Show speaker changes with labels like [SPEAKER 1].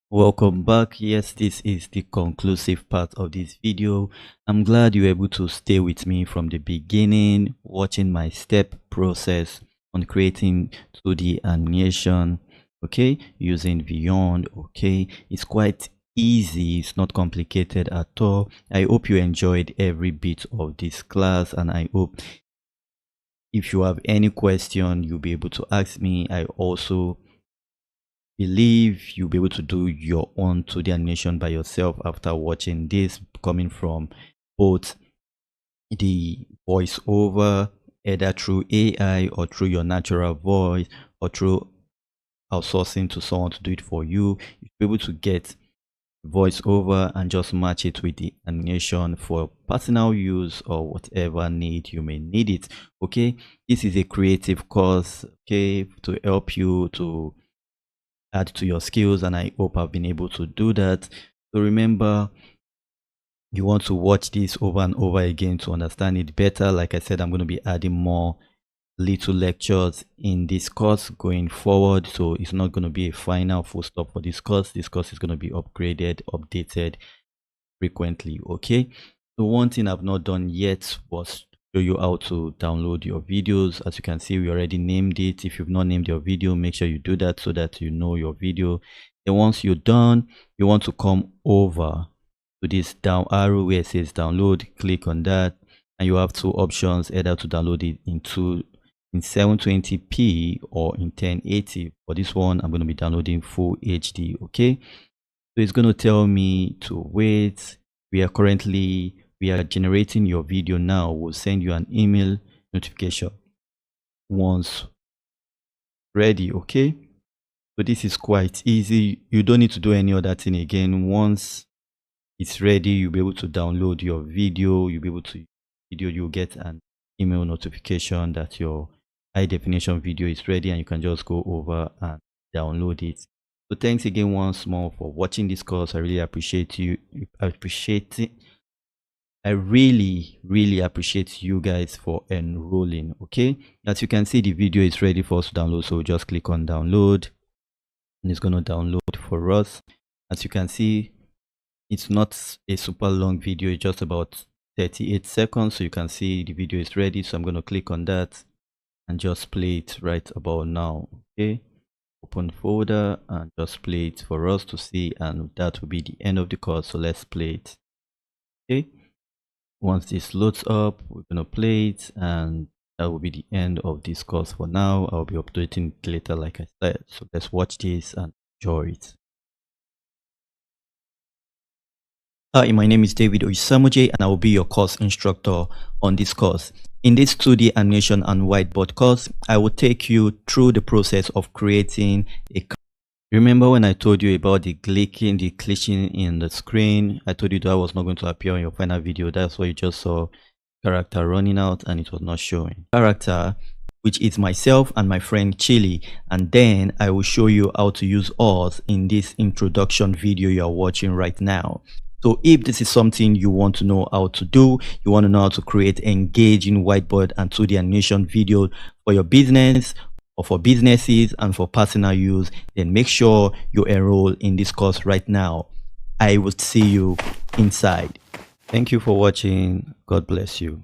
[SPEAKER 1] Welcome back. Yes, this is the conclusive part of this video. I'm glad you were able to stay with me from the beginning, watching my step process on creating 2D animation, okay, using Vyond. Okay, it's quite easy, it's not complicated at all. I hope you enjoyed every bit of this class, and I hope if you have any question you'll be able to ask me. I also believe you'll be able to do your own 2D animation by yourself after watching this, coming from both the voiceover, either through AI or through your natural voice or through outsourcing to someone to do it for you. You'll be able to get voiceover and just match it with the animation for personal use or whatever need you may need it. Okay, this is a creative course, okay, to help you to add to your skills, and I hope I've been able to do that. So remember, you want to watch this over and over again to understand it better. Like I said, I'm going to be adding more little lectures in this course going forward, so it's not going to be a final full stop for this course. This course is going to be upgraded, updated frequently. Okay, so one thing I've not done yet was show you how to download your videos. As you can see, we already named it. If you've not named your video, make sure you do that so that you know your video. Then once you're done, you want to come over to this down arrow where it says download. Click on that, and you have two options, either to download it in 720p or in 1080. For this one, I'm going to be downloading full HD. Okay, so it's going to tell me to wait. We are generating your video now. We'll send you an email notification once ready. Okay, so this is quite easy. You don't need to do any other thing again. Once it's ready, you'll be able to download your video. You'll get an email notification that your high definition video is ready, and you can just go over and download it. So thanks again once more for watching this course. I really appreciate you. I really appreciate you guys for enrolling. Okay, as you can see, the video is ready for us to download, so just click on download and it's going to download for us. As you can see, it's not a super long video, it's just about 38 seconds. So you can see the video is ready, so I'm going to click on that and just play it right about now. Okay, open folder and just play it for us to see, and that will be the end of the course. So let's play it. Okay, once this loads up, we're gonna play it, and that will be the end of this course for now. I'll be updating it later, like I said. So let's watch this and enjoy it. Hi, my name is David Oyisamoje, and I will be your course instructor on this course. In this 2D animation and whiteboard course, I will take you through the process of creating a. Remember when I told you about the glitching in the screen? I told you that was not going to appear on your final video. That's why you just saw character running out and it was not showing. Character, which is myself and my friend Chili, and then I will show you how to use us in this introduction video you are watching right now. So if this is something you want to know how to do, you want to know how to create engaging whiteboard and 2D animation video for your business or for businesses and for personal use, then make sure you enroll in this course right now. I will see you inside. Thank you for watching. God bless you.